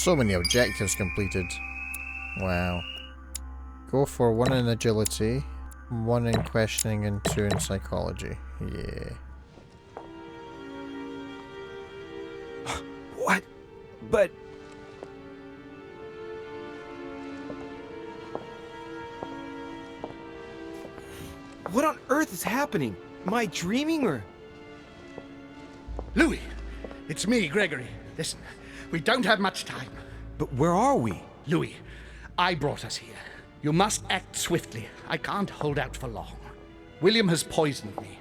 So many objectives completed. Wow. Go for 1 in agility, 1 in questioning, and 2 in psychology. Yeah. What? But... What on earth is happening? Am I dreaming or... Louis, it's me, Gregory. Listen, we don't have much time. But where are we? Louis, I brought us here. You must act swiftly. I can't hold out for long. William has poisoned me.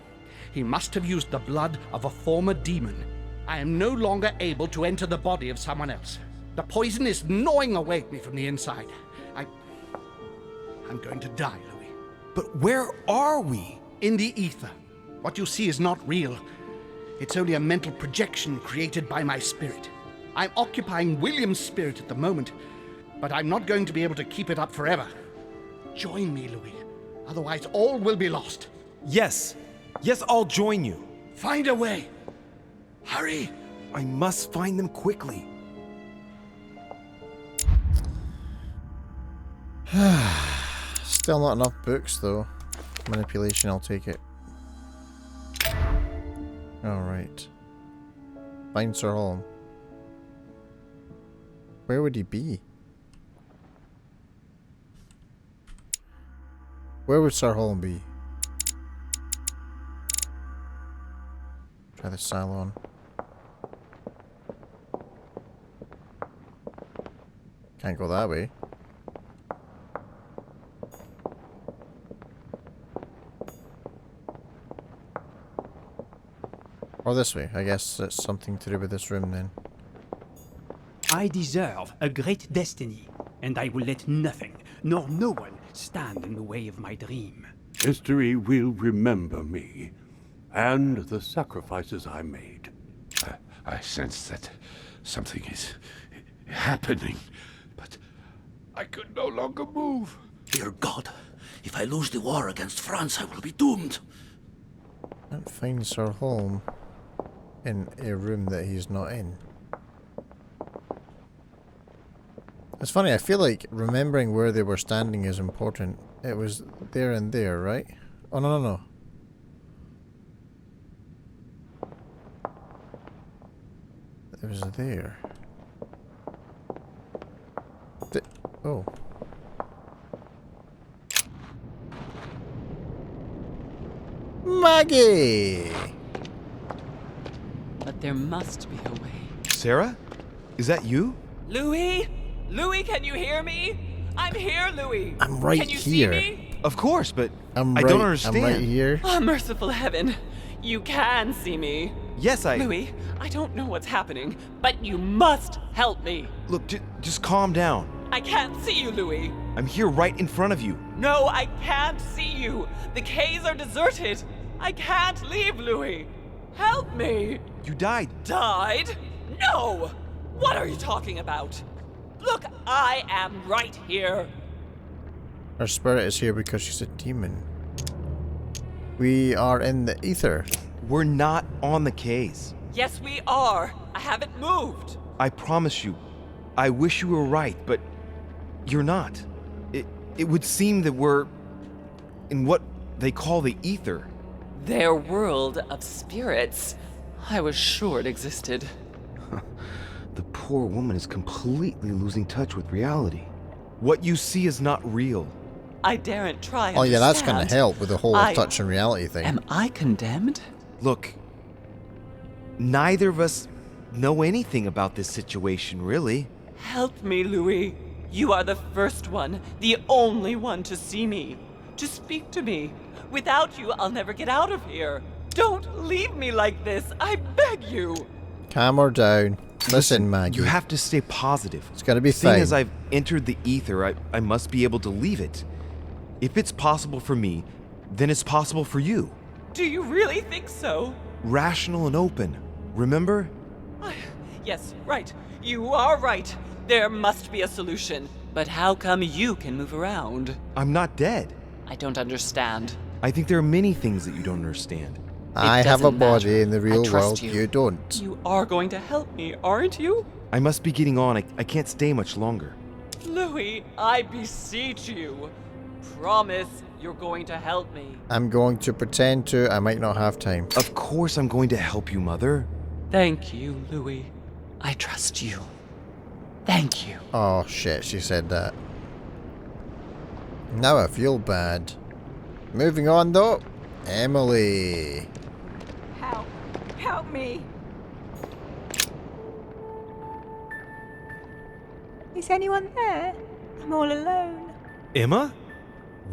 He must have used the blood of a former demon. I am no longer able to enter the body of someone else. The poison is gnawing away at me from the inside. I'm going to die, Louis. But where are we? In the ether. What you see is not real. It's only a mental projection created by my spirit. I'm occupying William's spirit at the moment, but I'm not going to be able to keep it up forever. Join me, Louis. Otherwise, all will be lost. Yes. Yes, I'll join you. Find a way. Hurry. I must find them quickly. Still not enough books, though. Manipulation, I'll take it. Alright. Find Sir Holm. Where would he be? Where would Sir Holm be? Try the salon. Can't go that way. Or this way. I guess it's something to do with this room then. I deserve a great destiny, and I will let nothing, nor no one, stand in the way of my dream. History will remember me, and the sacrifices I made. I sense that something is happening, but I could no longer move. Dear God, if I lose the war against France, I will be doomed. Can't find Sir Holm in a room that he's not in. It's funny, I feel like remembering where they were standing is important. It was there and there, right? Oh, no, no, no. It was there. Oh. Maggie! But there must be a way. Sarah? Is that you? Louis? Louis, can you hear me? I'm here, Louis. I'm right can you here. See me? Of course, but I don't understand. I'm right here. Oh, merciful heaven. You can see me. Yes, Louis, I don't know what's happening, but you must help me. Look, just calm down. I can't see you, Louis. I'm here right in front of you. No, I can't see you. The caves are deserted. I can't leave, Louis. Help me. You died. Died? No! What are you talking about? Look, I am right here. Her spirit is here because she's a demon. We are in the ether. We're not on the K's. Yes, we are. I haven't moved. I promise you. I wish you were right, but you're not. It would seem that we're in what they call the ether. Their world of spirits. I was sure it existed. The poor woman is completely losing touch with reality. What you see is not real. I daren't try. Oh yeah, that's understand. gonna help with the whole touch and reality thing. Am I condemned? Look, neither of us know anything about this situation, really. Help me, Louis. You are the first one, the only one to see me, to speak to me. Without you, I'll never get out of here. Don't leave me like this, I beg you. Calm her down. Listen, Maggie. You have to stay positive. It's gotta be Seeing fine. as I've entered the ether, I must be able to leave it. If it's possible for me, then it's possible for you. Do you really think so? Rational and open. Remember? Yes, right. You are right. There must be a solution. But how come you can move around? I'm not dead. I don't understand. I think there are many things that you don't understand. I have a doesn't body matter. in the real I trust world. you. You don't. You are going to help me, aren't you? I must be getting on. I can't stay much longer. Louis, I beseech you. Promise you're going to help me. I'm going to pretend to. I might not have time. Of course I'm going to help you, Mother. Thank you, Louis. I trust you. Thank you. Oh shit, she said that. Now I feel bad. Moving on though. Emily. Help. Help me. Is anyone there? I'm all alone. Emma?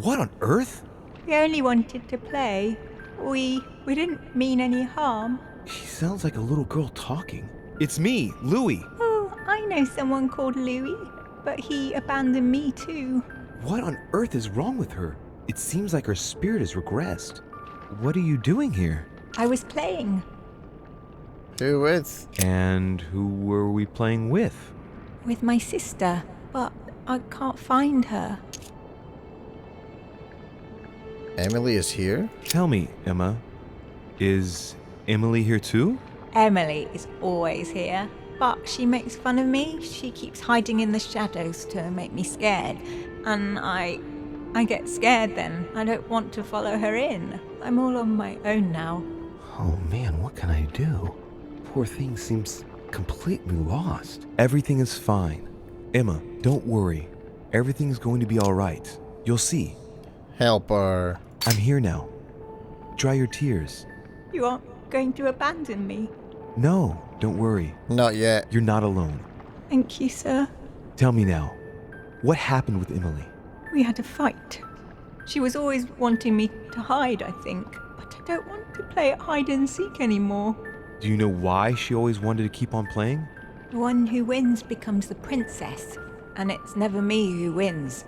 What on earth? We only wanted to play. We didn't mean any harm. She sounds like a little girl talking. It's me, Louis. Oh, I know someone called Louis, but he abandoned me too. What on earth is wrong with her? It seems like her spirit has regressed. What are you doing here? I was playing Who with? And who were we playing with? with my sister, but I can't find her. Emily is here? Tell me, Emma, is Emily here too? Emily is always here, but she makes fun of me. She keeps hiding in the shadows to make me scared, and I get scared then. I don't want to follow her in. I'm all on my own now. Oh man, what can I do? Poor thing seems completely lost. Everything is fine. Emma, don't worry. Everything's going to be alright. You'll see. Help her. I'm here now. Dry your tears. You aren't going to abandon me? No, don't worry. Not yet. You're not alone. Thank you, sir. Tell me now, what happened with Emily? We had a fight. She was always wanting me to hide, I think, but I don't want to play at hide and seek anymore. Do you know why she always wanted to keep on playing? The one who wins becomes the princess, and it's never me who wins.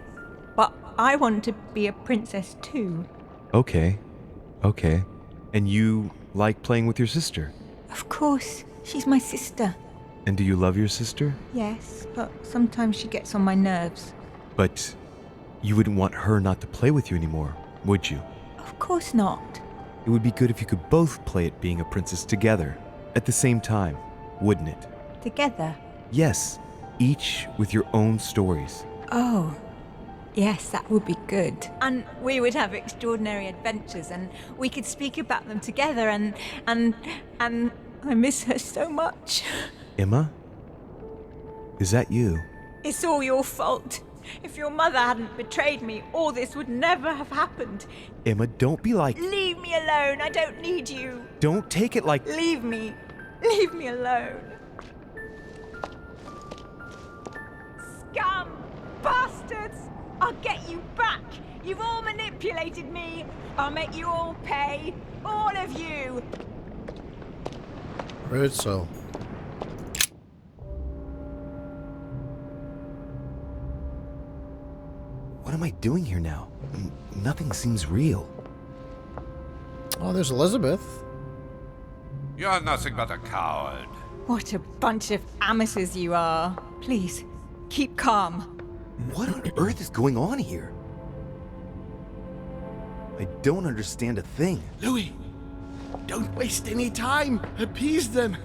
But I want to be a princess too. Okay. And you like playing with your sister? Of course, she's my sister. And do you love your sister? Yes, but sometimes she gets on my nerves. But you wouldn't want her not to play with you anymore, would you? Of course not. It would be good if you could both play at being a princess together, at the same time, wouldn't it? Together? Yes, each with your own stories. Oh, yes, that would be good. And we would have extraordinary adventures, and we could speak about them together, and I miss her so much. Emma? Is that you? It's all your fault. If your mother hadn't betrayed me, all this would never have happened. Emma, don't be like... Leave me alone. I don't need you. Don't take it like... Leave me. Leave me alone. Scum! Bastards! I'll get you back. You've all manipulated me. I'll make you all pay. All of you. Rude soul. What am I doing here now? Nothing seems real. Oh, there's Elizabeth. You're nothing but a coward. What a bunch of amateurs you are. Please, keep calm. What on earth is going on here? I don't understand a thing. Louis, don't waste any time. Appease them.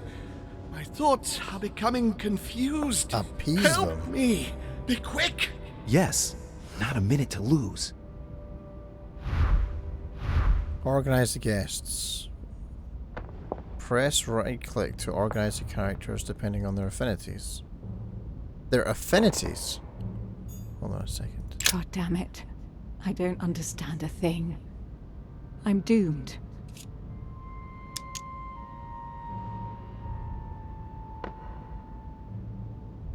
My thoughts are becoming confused. Appease Help them? me. Be quick. Yes, not a minute to lose. Organize the guests. Press right click to organize the characters depending on their affinities. Their affinities? Hold on a second. God damn it. I don't understand a thing. I'm doomed.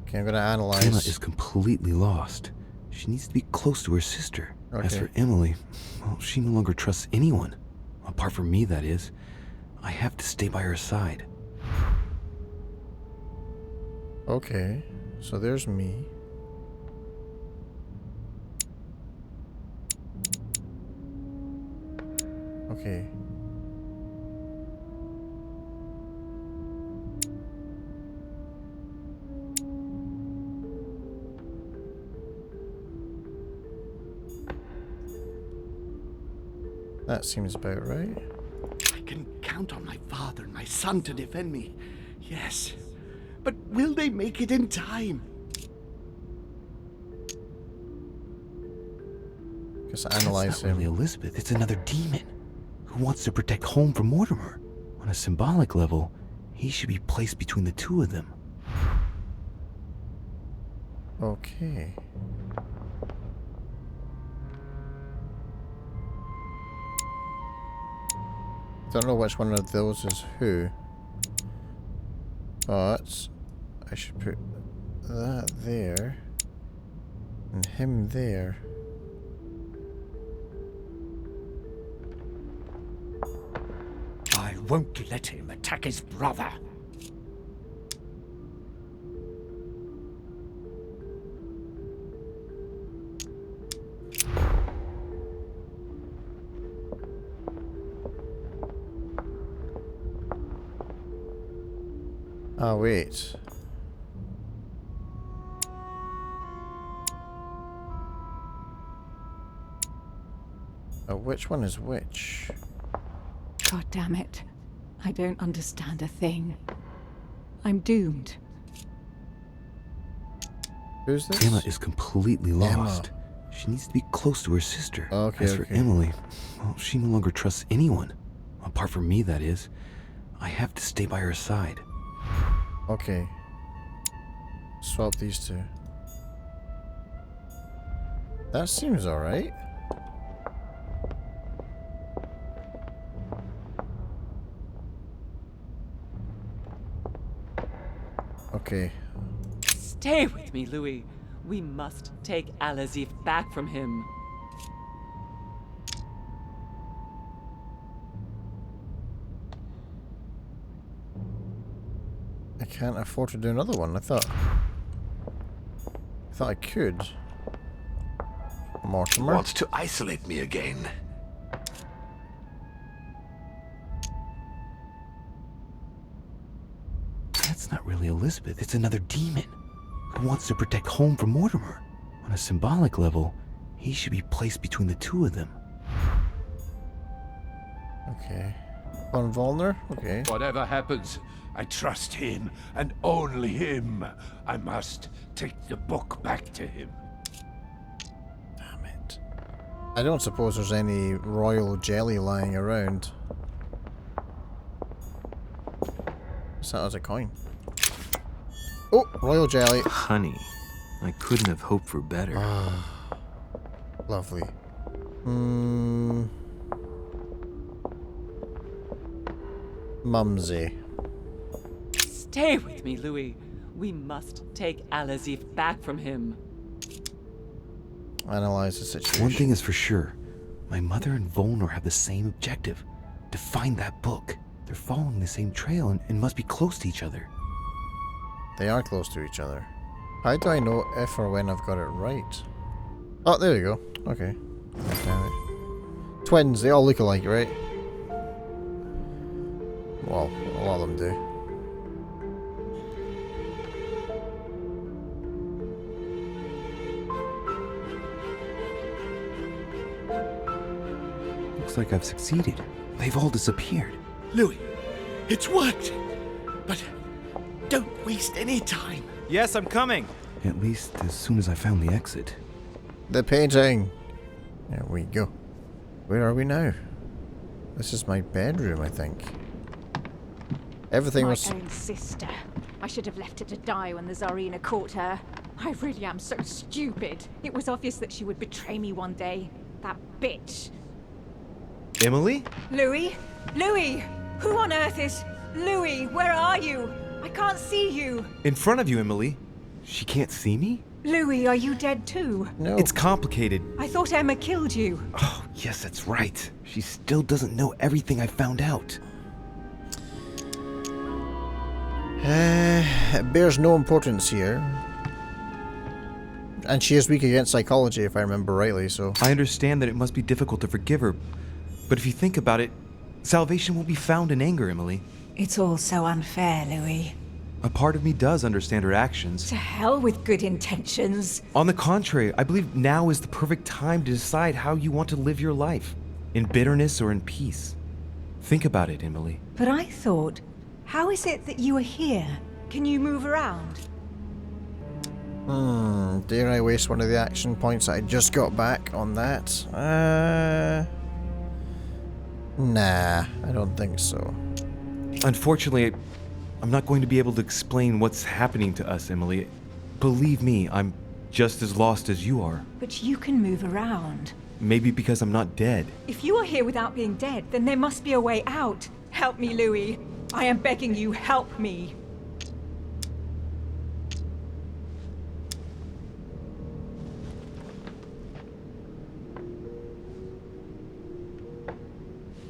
Okay, I'm gonna analyze. Emma is completely lost. She needs to be close to her sister. As Okay. for Emily, well, she no longer trusts anyone. Apart from me, that is. I have to stay by her side. Okay, so there's me. Okay. That seems about right. I can count on my father and my son to defend me. Yes. But will they make it in time? Just That's analyze not really him. Elizabeth. It's another demon who wants to protect home from Mortimer. On a symbolic level, he should be placed between the two of them. Okay. Don't know which one of those is who. But I should put that there and him there. I won't let him attack his brother. Ah, wait. Which one is which? God damn it. I don't understand a thing. I'm doomed. Who's this? Emma is completely lost. She needs to be close to her sister. Okay, As for okay. Emily, well, she no longer trusts anyone. Apart from me, that is. I have to stay by her side. Okay. Swap these two. That seems alright. Okay. Stay with me, Louis. We must take Al-Azif back from him. I can't afford to do another one. I thought I could. Mortimer. Wants to isolate me again. That's not really Elizabeth. It's another demon who wants to protect home from Mortimer. On a symbolic level, he should be placed between the two of them. Okay. Von Volner? Okay. Whatever happens, I trust him and only him. I must take the book back to him. Damn it. I don't suppose there's any royal jelly lying around. What's that as a coin? Oh, royal jelly. Honey, I couldn't have hoped for better. Lovely. Mumsy. Stay with me, Louis. We must take Al-Azif back from him. Analyze the situation. One thing is for sure. My mother and Volnor have the same objective. To find that book. They're following the same trail and must be close to each other. They are close to each other. How do I know if or when I've got it right? Oh, there you go. Okay. Damn it. Twins, they all look alike, right? Well, a lot of them do. Looks like I've succeeded. They've all disappeared. Louis, it's worked. But don't waste any time. Yes, I'm coming. At least as soon as I found the exit. The painting. There we go. Where are we now? This is my bedroom, I think. Everything My was... own sister. I should have left her to die when the Tsarina caught her. I really am so stupid. It was obvious that she would betray me one day. That bitch. Emily? Louis? Louis! Who on earth is... Louis, where are you? I can't see you. In front of you, Emily. She can't see me? Louis, are you dead too? No. It's complicated. I thought Emma killed you. Oh, yes, that's right. She still doesn't know everything I found out. It bears no importance here. And she is weak against psychology, if I remember rightly, so... I understand that it must be difficult to forgive her, but if you think about it, salvation won't be found in anger, Emily. It's all so unfair, Louis. A part of me does understand her actions. To hell with good intentions. On the contrary, I believe now is the perfect time to decide how you want to live your life, in bitterness or in peace. Think about it, Emily. But I thought, how is it that you are here? Can you move around? Dare I waste one of the action points I just got back on that? Nah, I don't think so. Unfortunately, I'm not going to be able to explain what's happening to us, Emily. Believe me, I'm just as lost as you are. But you can move around. Maybe because I'm not dead. If you are here without being dead, then there must be a way out. Help me, Louis. I am begging you, help me.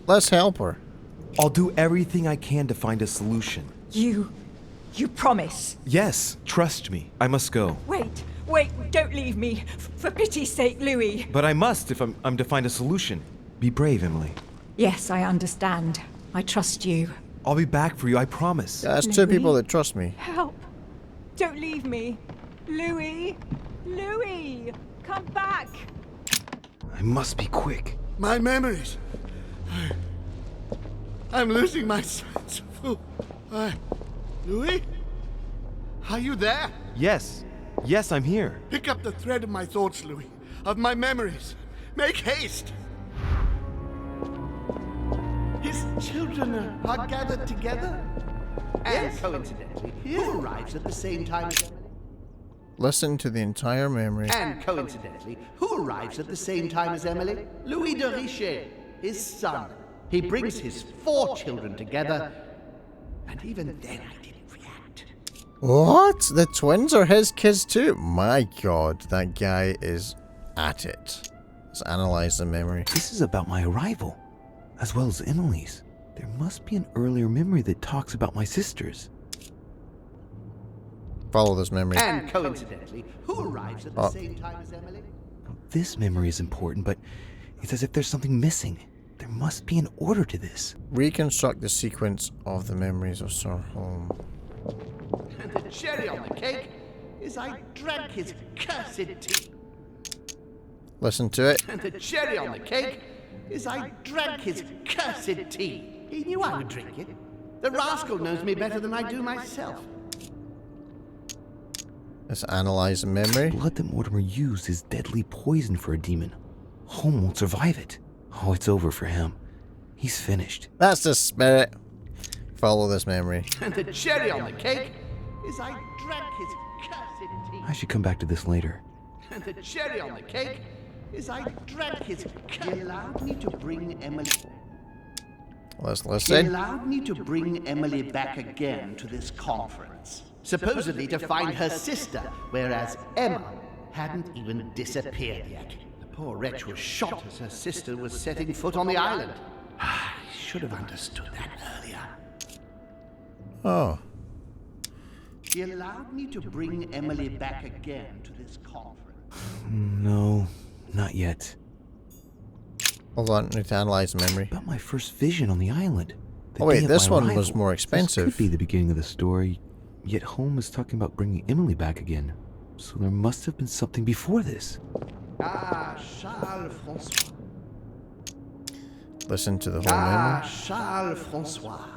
Let's help her. I'll do everything I can to find a solution. You promise? Yes, trust me. I must go. Wait, don't leave me. For pity's sake, Louis. But I must if I'm to find a solution. Be brave, Emily. Yes, I understand. I trust you. I'll be back for you, I promise. Yeah, that's two people that trust me. Help. Don't leave me. Louis! Louis! Come back! I must be quick. My memories. I'm losing my sense of who. Louis? Are you there? Yes, I'm here. Pick up the thread of my thoughts, Louis. Of my memories. Make haste! His children are gathered together? And coincidentally, who arrives at the same time as Emily? Listen to the entire memory. And coincidentally, who arrives at the same time as Emily? Louis de Richet, his son. He brings his 4 children together, and even then I didn't react. What? The twins are his kids too? My god, that guy is at it. Let's analyze the memory. This is about my arrival, as well as Emily's. There must be an earlier memory that talks about my sisters. Follow this memory. And coincidentally, who arrives at the same time as Emily? This memory is important, but it's as if there's something missing. There must be an order to this. Reconstruct the sequence of the memories of Sir Holm. And the cherry on the cake is I drank his cursed tea. Listen to it. And the cherry on the cake is I drank his cursed tea. He knew I would drink it. The rascal knows me better than I do myself. Let's analyze the memory. The blood that Mortimer used is deadly poison for a demon. Holm won't survive it. Oh, it's over for him. He's finished. That's the spirit. Follow this memory. And the cherry on the cake is I drank his cursed tea. I should come back to this later. And the cherry on the cake is I drank his cursed. He allowed me to bring Emily. Let's He listen. allowed me to bring Emily back again to this conference, supposedly to find her sister, whereas Emma hadn't even disappeared yet. The poor wretch was shot as her sister was setting foot on the island. I should have understood that earlier. Oh. He allowed me to bring Emily back again to this conference. No, not yet. Hold on, need to analyze the memory. About my first vision on the island. The Oh wait, day of this my one arrival. was more expensive. This could be the beginning of the story, yet Holm is talking about bringing Emily back again. So there must have been something before this. Ah, Charles François. Listen to the whole memory. Charles François.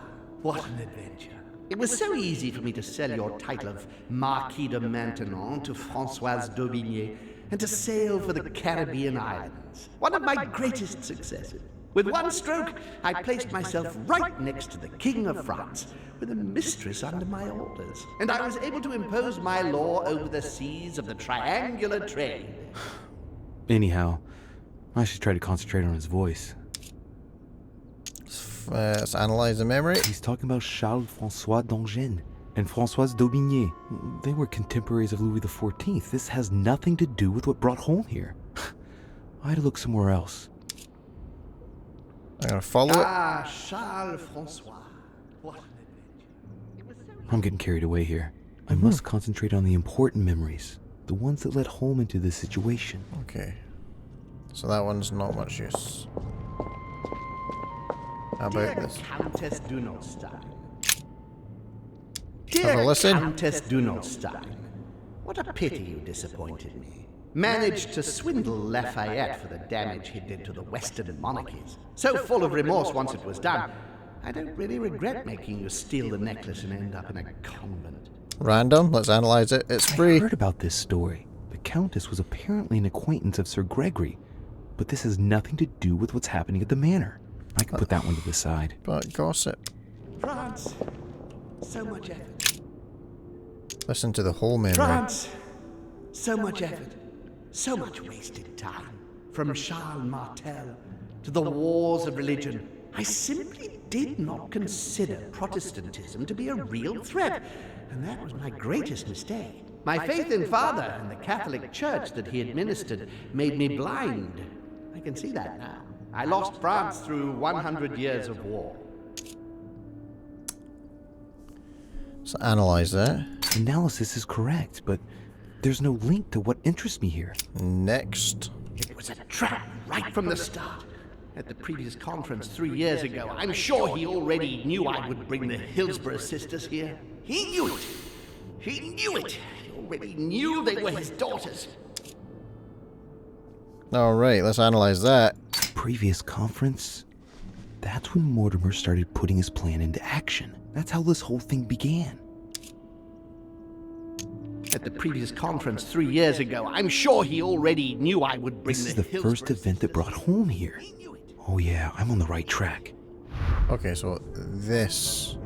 What an adventure. It was so easy for me to sell your title of Marquis de Maintenon to Françoise d'Aubigné and to sail for the Caribbean islands. One of my greatest successes. With one stroke, I placed myself right next to the King of France, with a mistress under my orders. And I was able to impose my law over the seas of the triangular trade. Anyhow, I should try to concentrate on his voice. Let's analyze the memory. He's talking about Charles-François d'Angennes and Françoise d'Aubigné. They were contemporaries of Louis XIV. This has nothing to do with what brought Holm here. I had to look somewhere else. I'm gonna follow it. Charles François. What an adventure. I'm getting carried away here. I must concentrate on the important memories, the ones that led Holm into this situation. Okay. So that one's not much use. How about Dear this? Countess Dunolstein. Have a listen. Countess Dunolstein. What a pity you disappointed me. Managed to swindle Lafayette for the damage he did to the Western monarchies. So full of remorse once it was done, I don't really regret making you steal the necklace and end up in a convent. Random. Let's analyze it. It's I free. heard about this story. The Countess was apparently an acquaintance of Sir Gregory, but this has nothing to do with what's happening at the manor. I can put that one to the side. But gossip. France, so much effort. Listen to the whole memory. France, so much effort. So much wasted time. From Charles Martel to the wars of religion. I simply did not consider Protestantism to be a real threat, and that was my greatest mistake. My faith in Father and the Catholic Church that he administered made me blind. I can see that now. I lost France through 100 years of war. So analyze that. Analysis is correct, but there's no link to what interests me here. Next. It was a trap right from the start. At the previous conference 3 years ago, I'm sure he already knew I would bring the Hillsborough sisters here. He knew it. He knew it. He already knew they were his daughters. Alright, let's analyze that. Previous conference? That's when Mortimer started putting his plan into action. That's how this whole thing began. At the previous conference 3 years ago, I'm sure he already knew I would bring This the is the Hillsborough first event that brought home here. Oh yeah, I'm on the right track. Okay, so this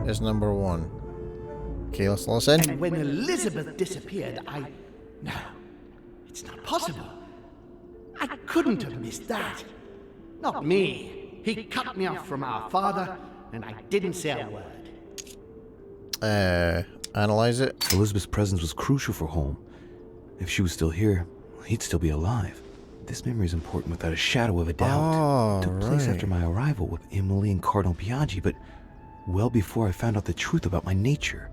is number 1. Okay, let's listen. And when Elizabeth disappeared, No, it's not possible. I couldn't have missed that. Not me. He cut me off from our father, and I didn't say a word. Analyze it. Elizabeth's presence was crucial for Holm. If she was still here, he'd still be alive. This memory is important without a shadow of a doubt. Oh, Took place right. after my arrival with Emily and Cardinal Biaggi, but well before I found out the truth about my nature.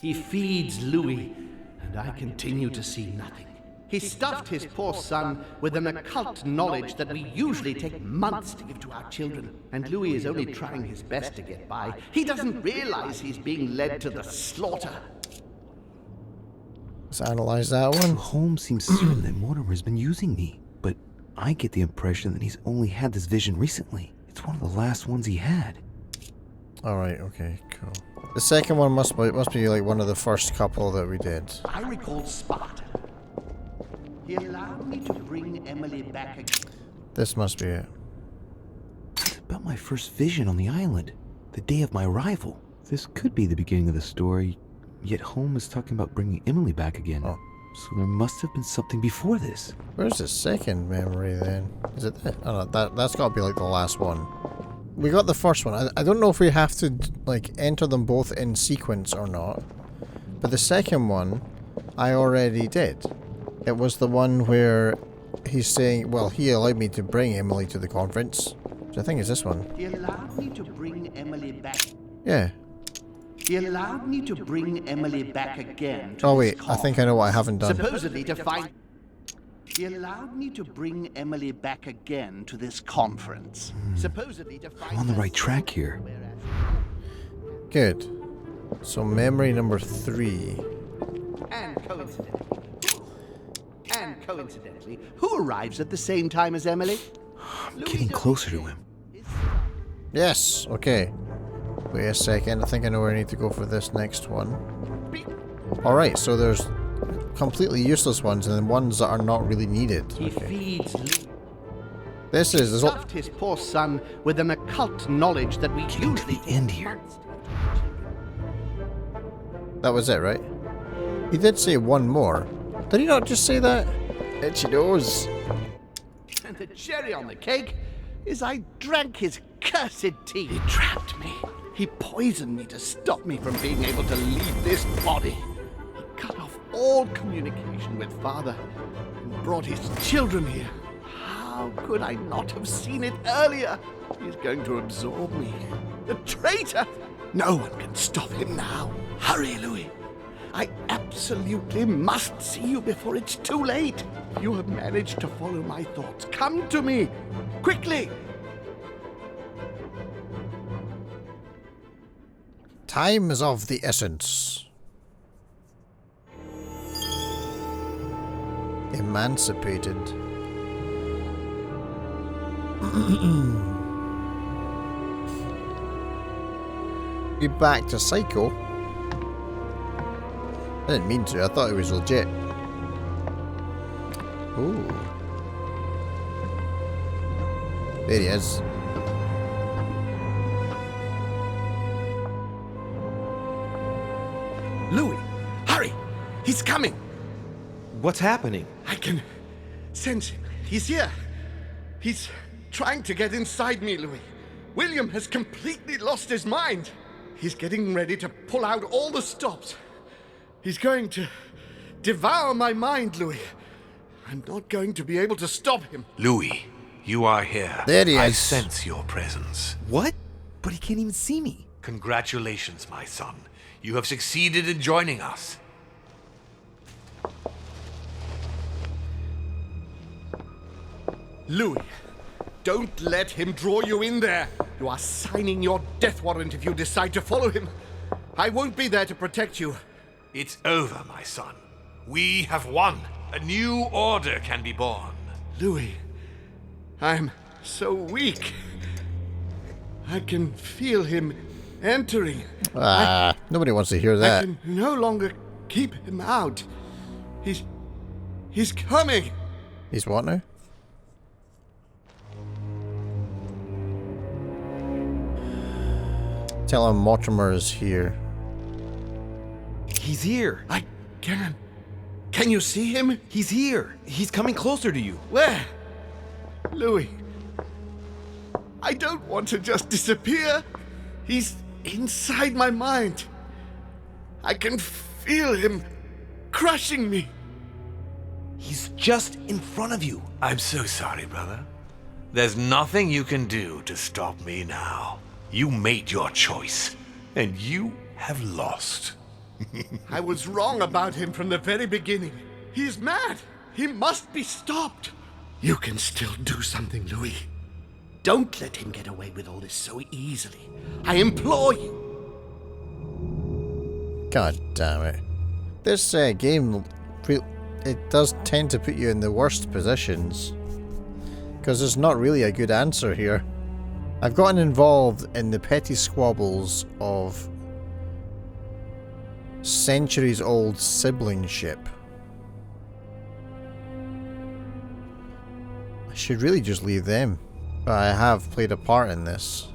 He feeds Louis, and I continue to see nothing. He stuffed his poor son with an occult knowledge that we usually take months to give to our children. And Louis is only trying his best to get by. He doesn't realize he's being led to the slaughter. Let's analyze that one. Holmes seems certain that Mortimer has been using me, but I get the impression that he's only had this vision recently. It's one of the last ones he had. Alright, okay, cool. The second one must be like one of the first couple that we did. I recalled Sparta. He allowed me to bring Emily back again. This must be it. It's about my first vision on the island, the day of my arrival. This could be the beginning of the story, yet Holmes is talking about bringing Emily back again. Oh. So there must have been something before this. Where's the second memory then? Is it that? Oh no, that's got to be like the last one. We got the first one. I don't know if we have to like enter them both in sequence or not. But the second one, I already did. It was the one where he's saying, well, he allowed me to bring Emily to the conference. So I think it's this one. He allowed me to bring Emily back. Yeah. He allowed me to bring Emily back again. Oh wait, I think I know what I haven't done. Supposedly to find... He allowed me to bring Emily back again to this conference. Supposedly to find... I'm on the right track here. Good. So memory number 3. And coincidentally, who arrives at the same time as Emily? I'm getting closer to him. Yes, okay. Wait a second, I think I know where I need to go for this next one. Alright, so there's completely useless ones and then ones that are not really needed. He feeds Louis. This is... Stuffed his poor son with an occult knowledge that we usually... the end here. That was it, right? He did say one more. Did he not just say that? Itchy nose. And the cherry on the cake is I drank his cursed tea. He trapped me. He poisoned me to stop me from being able to leave this body. He cut off all communication with Father and brought his children here. How could I not have seen it earlier? He's going to absorb me. The traitor! No one can stop him now. Hurry, Louis. I absolutely must see you before it's too late. You have managed to follow my thoughts. Come to me, quickly. Time is of the essence. Emancipated. Be back to Psycho. I didn't mean to, I thought it was legit. Ooh. There he is. Louis, hurry! He's coming! What's happening? I can sense him. He's here. He's trying to get inside me, Louis. William has completely lost his mind. He's getting ready to pull out all the stops. He's going to devour my mind, Louis. I'm not going to be able to stop him. Louis, you are here. There he I is. sense your presence. What? But he can't even see me. Congratulations, my son. You have succeeded in joining us. Louis, don't let him draw you in there. You are signing your death warrant if you decide to follow him. I won't be there to protect you. It's over, my son. We have won. A new order can be born. Louis, I'm so weak. I can feel him entering. Nobody wants to hear I that. can no longer keep him out. He's coming. He's what now? Tell him Mortimer is here. He's here. I can. Can you see him? He's here. He's coming closer to you. Where? Louis. I don't want to just disappear. He's inside my mind. I can feel him crushing me. He's just in front of you. I'm so sorry, brother. There's nothing you can do to stop me now. You made your choice, and you have lost. I was wrong about him from the very beginning. He's mad. He must be stopped. You can still do something, Louis. Don't let him get away with all this so easily. I implore you. God damn it. This game, it does tend to put you in the worst positions. Because there's not really a good answer here. I've gotten involved in the petty squabbles of centuries-old siblingship. I should really just leave them. But I have played a part in this.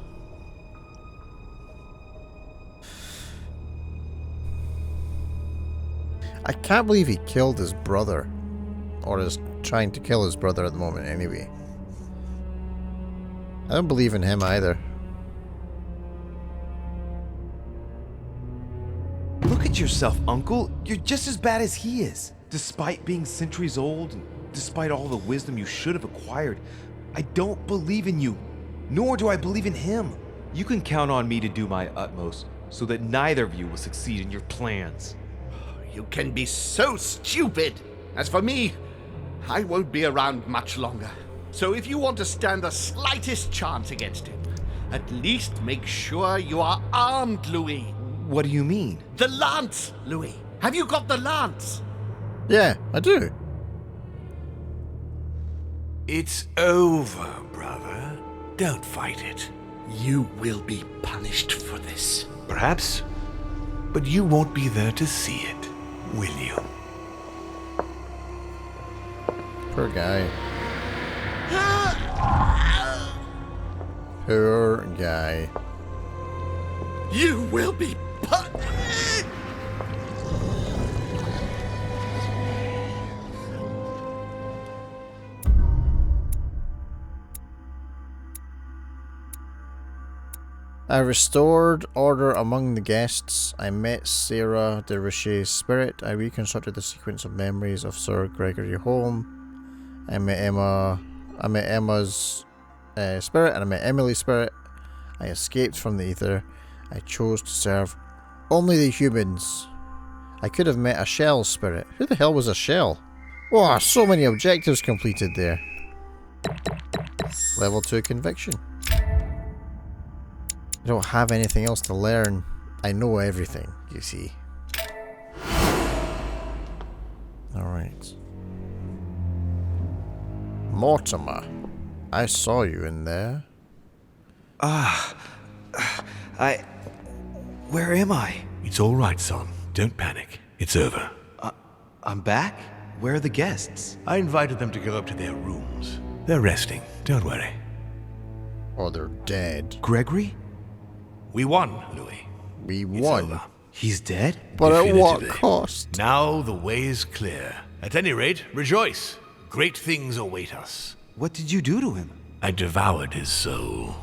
I can't believe he killed his brother. Or is trying to kill his brother at the moment anyway. I don't believe in him either. Look at yourself, Uncle. You're just as bad as he is. Despite being centuries old, and despite all the wisdom you should have acquired, I don't believe in you. Nor do I believe in him. You can count on me to do my utmost so that neither of you will succeed in your plans. You can be so stupid. As for me, I won't be around much longer. So if you want to stand the slightest chance against him, at least make sure you are armed, Louis. What do you mean? The lance, Louis. Have you got the lance? Yeah, I do. It's over, brother. Don't fight it. You will be punished for this. Perhaps, but you won't be there to see it, will you? Poor guy. Poor guy. You will be punished. I restored order among the guests. I met Sarah de Richet's spirit. I reconstructed the sequence of memories of Sir Gregory Home. I met Emma's spirit, and I met Emily's spirit. I escaped from the ether. I chose to serve only the humans. I could have met a shell spirit. Who the hell was a shell? Wow, so many objectives completed there. Level 2 conviction. I don't have anything else to learn. I know everything, you see. Alright. Mortimer, I saw you in there. I Where am I? It's all right, son. Don't panic. It's over. I'm back? Where are the guests? I invited them to go up to their rooms. They're resting. Don't worry. Or they're dead. Gregory? We won, Louis. We It's won. over. He's dead? But at what Definitively. cost? Now the way is clear. At any rate, rejoice. Great things await us. What did you do to him? I devoured his soul.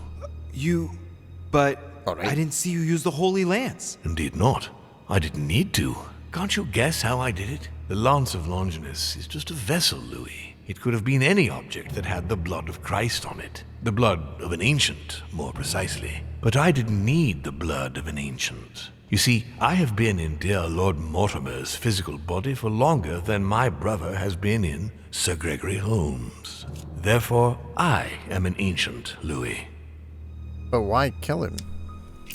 But All right. I didn't see you use the Holy Lance. Indeed not. I didn't need to. Can't you guess how I did it? The Lance of Longinus is just a vessel, Louis. It could have been any object that had the blood of Christ on it. The blood of an ancient, more precisely. But I didn't need the blood of an ancient. You see, I have been in dear Lord Mortimer's physical body for longer than my brother has been in Sir Gregory Holmes. Therefore, I am an ancient, Louis. But why kill him?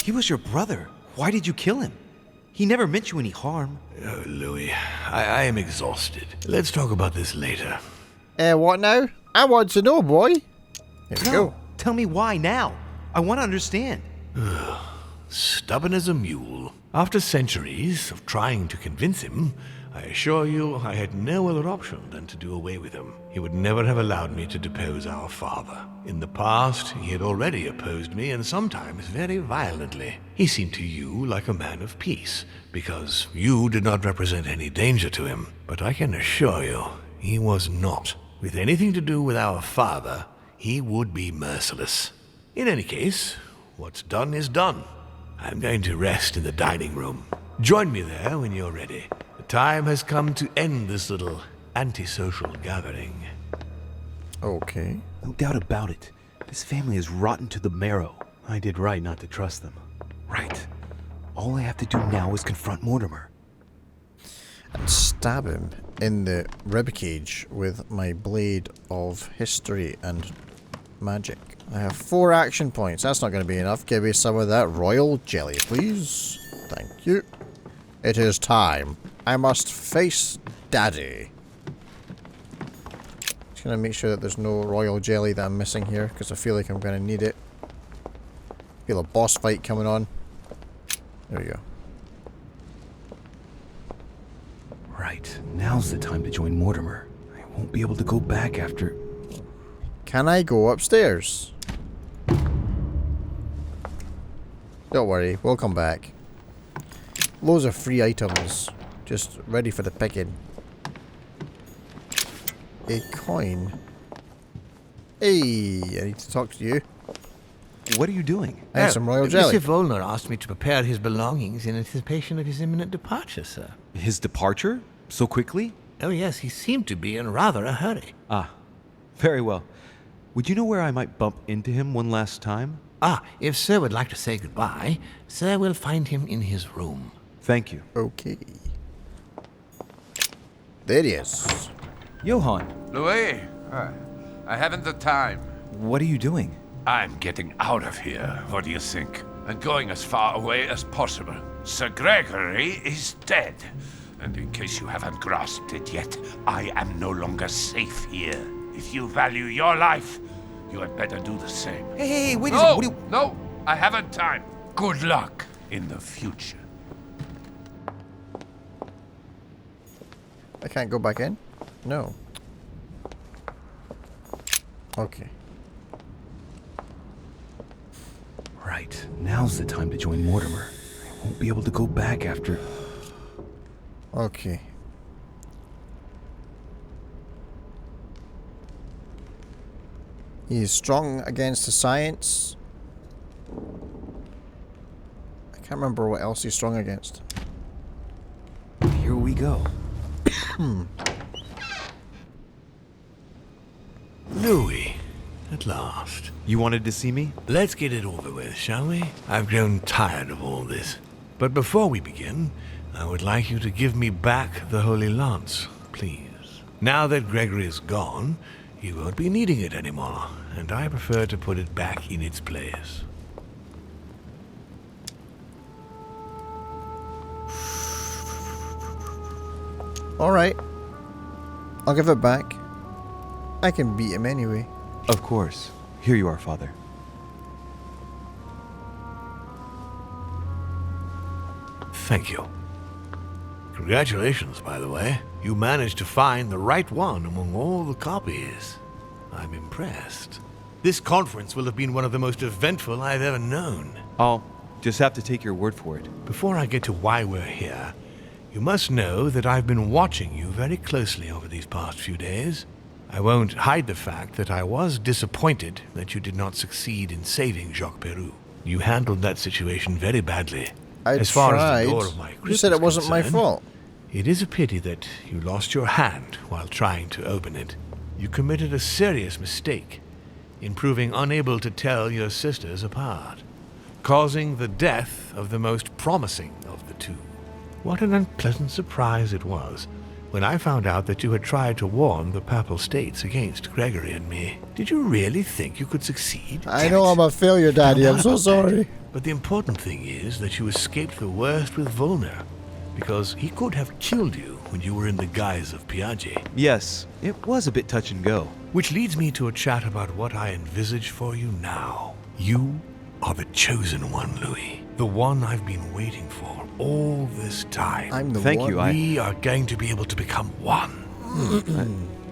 He was your brother. Why did you kill him? He never meant you any harm. Oh, Louis, I am exhausted. Let's talk about this later. What now? I want to know, boy. Here we No, go. tell me why now. I want to understand. Stubborn as a mule. After centuries of trying to convince him, I assure you I had no other option than to do away with him. He would never have allowed me to depose our father. In the past, he had already opposed me, and sometimes very violently. He seemed to you like a man of peace, because you did not represent any danger to him. But I can assure you, he was not. With anything to do with our father, he would be merciless. In any case, what's done is done. I'm going to rest in the dining room. Join me there when you're ready. The time has come to end this little antisocial gathering. Okay. No doubt about it. This family is rotten to the marrow. I did right not to trust them. Right. All I have to do now is confront Mortimer. And stab him in the ribcage with my blade of history and magic. I have 4 action points. That's not going to be enough. Give me some of that royal jelly, please. Thank you. It is time. I must face Daddy. Just going to make sure that there's no royal jelly that I'm missing here, because I feel like I'm going to need it. Feel a boss fight coming on. There we go. Right. Now's the time to join Mortimer. I won't be able to go back after... Can I go upstairs? Don't worry, we'll come back. Loads of free items, just ready for the picking. A coin. Hey, I need to talk to you. What are you doing? I have some royal jelly. Mr. Volner asked me to prepare his belongings in anticipation of his imminent departure, sir. His departure? So quickly? Oh yes, he seemed to be in rather a hurry. Ah, very well. Would you know where I might bump into him one last time? If sir would like to say goodbye, sir will find him in his room. Thank you. Okay. There he is. Johann, Louis, I haven't the time. what are you doing? I'm getting out of here. What do you think? And going as far away as possible. Sir Gregory is dead. And in case you haven't grasped it yet, I am no longer safe here. If you value your life, you had better do the same. Hey, wait a No, second. What do you... no, I haven't time. Good luck in the future. I can't go back in? No. Okay. Right. Now's the time to join Mortimer. I won't be able to go back after... Okay. He is strong against the science. I can't remember what else he's strong against. Here we go. Louis, at last. You wanted to see me? Let's get it over with, shall we? I've grown tired of all this. But before we begin, I would like you to give me back the Holy Lance, please. Now that Gregory is gone, you won't be needing it anymore, and I prefer to put it back in its place. Alright. I'll give it back. I can beat him anyway. Of course. Here you are, Father. Thank you. Congratulations, by the way. You managed to find the right one among all the copies. I'm impressed. This conference will have been one of the most eventful I've ever known. I'll just have to take your word for it. Before I get to why we're here, you must know that I've been watching you very closely over these past few days. I won't hide the fact that I was disappointed that you did not succeed in saving Jacques Peroux. You handled that situation very badly. As far as the door of my crypt You said it is wasn't my concerned, fault. It is a pity that you lost your hand while trying to open it. You committed a serious mistake in proving unable to tell your sisters apart, causing the death of the most promising of the two. What an unpleasant surprise it was when I found out that you had tried to warn the Papal States against Gregory and me. Did you really think you could succeed? I know I'm a failure, Daddy. I'm so sorry. But the important thing is that you escaped the worst with Volner, because he could have killed you when you were in the guise of Piaget. Yes, it was a bit touch and go. Which leads me to a chat about what I envisage for you now. You are the chosen one, Louis. The one I've been waiting for all this time. I'm the Thank one. you, We are going to be able to become one.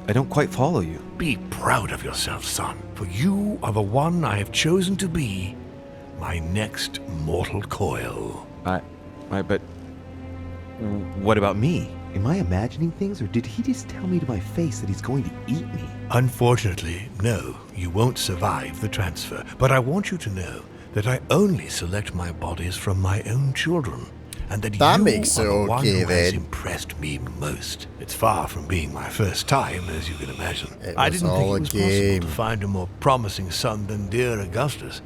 I don't quite follow you. Be proud of yourself, son, for you are the one I have chosen to be my next mortal coil. But what about me? Am I imagining things, or did he just tell me to my face that he's going to eat me? Unfortunately, no, you won't survive the transfer. But I want you to know that I only select my bodies from my own children, and that you makes it are the one okay, who has then. impressed me most. It's far from being my first time, as you can imagine. It I was didn't think all it a was game. possible to find a more promising son than dear Augustus.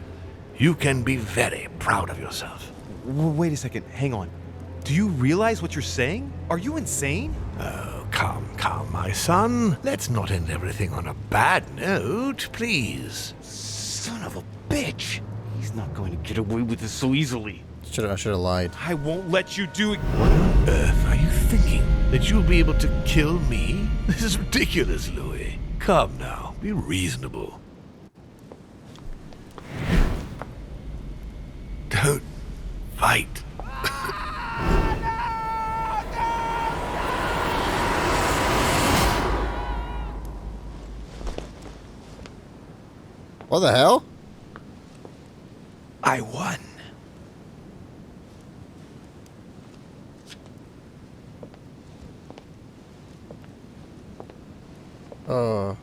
You can be very proud of yourself. Wait a second, hang on. Do you realize what you're saying? Are you insane? Oh, come, my son. Let's not end everything on a bad note, please. Son of a bitch! He's not going to get away with this so easily. I should have lied. I won't let you do it. What on earth are you thinking? That you'll be able to kill me? This is ridiculous, Louis. Come now, be reasonable. Don't fight. What the hell? I won. Oh.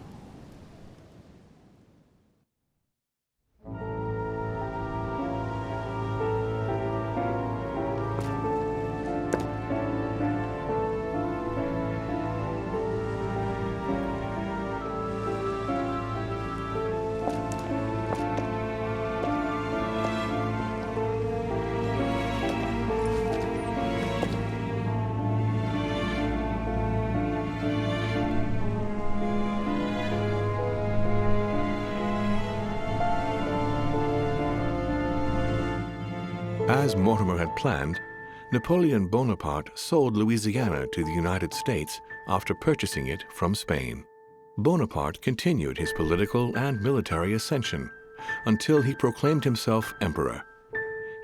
As Mortimer had planned, Napoleon Bonaparte sold Louisiana to the United States after purchasing it from Spain. Bonaparte continued his political and military ascension until he proclaimed himself emperor.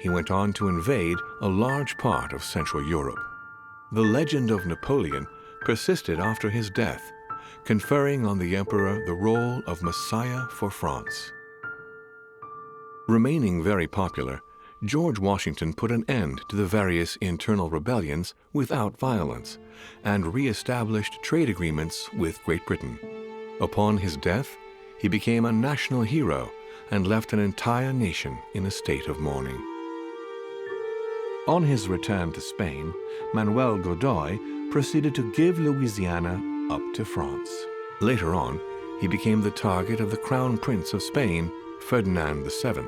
He went on to invade a large part of Central Europe. The legend of Napoleon persisted after his death, conferring on the emperor the role of Messiah for France. Remaining very popular, George Washington put an end to the various internal rebellions without violence and re-established trade agreements with Great Britain. Upon his death, he became a national hero and left an entire nation in a state of mourning. On his return to Spain, Manuel Godoy proceeded to give Louisiana up to France. Later on, he became the target of the Crown Prince of Spain, Ferdinand VII.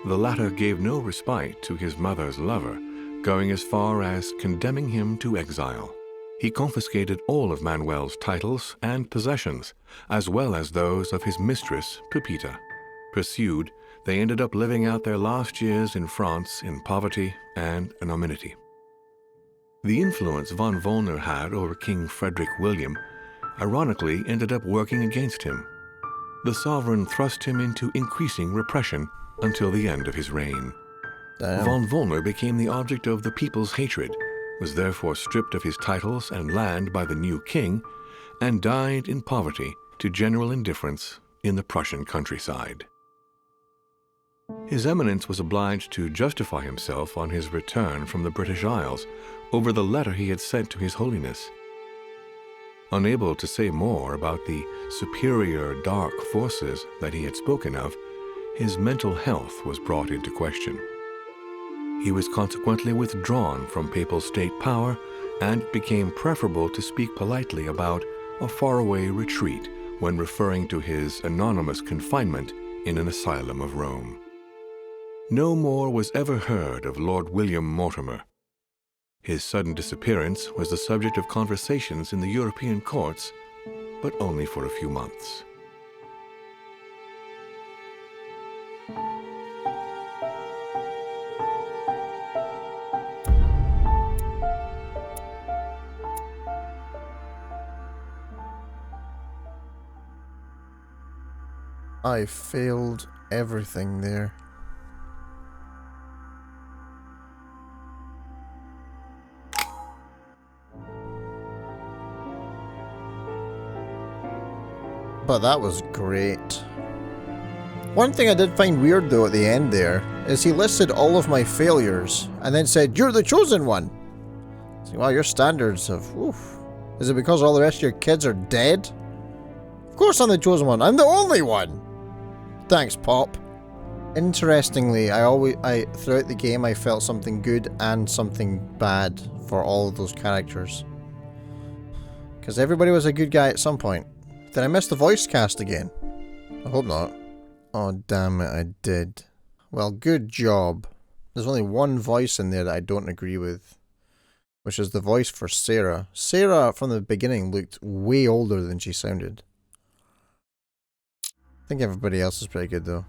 The latter gave no respite to his mother's lover, going as far as condemning him to exile. He confiscated all of Manuel's titles and possessions, as well as those of his mistress, Pepita. Pursued, they ended up living out their last years in France in poverty and anonymity. The influence von Volner had over King Frederick William ironically ended up working against him. The sovereign thrust him into increasing repression until the end of his reign. Damn. Von Volner became the object of the people's hatred, was therefore stripped of his titles and land by the new king, and died in poverty to general indifference in the Prussian countryside. His Eminence was obliged to justify himself on his return from the British Isles over the letter he had sent to His Holiness. Unable to say more about the superior dark forces that he had spoken of, his mental health was brought into question. He was consequently withdrawn from papal state power, and it became preferable to speak politely about a faraway retreat when referring to his anonymous confinement in an asylum of Rome. No more was ever heard of Lord William Mortimer. His sudden disappearance was the subject of conversations in the European courts, but only for a few months. I failed everything there. But that was great. One thing I did find weird though at the end there is he listed all of my failures and then said, "You're the chosen one." So, wow, your standards have... Oof. Is it because all the rest of your kids are dead? Of course I'm the chosen one. I'm the only one. Thanks, Pop. Interestingly, throughout the game I felt something good and something bad for all of those characters. Because everybody was a good guy at some point. Did I miss the voice cast again? I hope not. Oh, damn it, I did. Well, good job. There's only one voice in there that I don't agree with, which is the voice for Sarah. Sarah, from the beginning, looked way older than she sounded. I think everybody else is pretty good, though.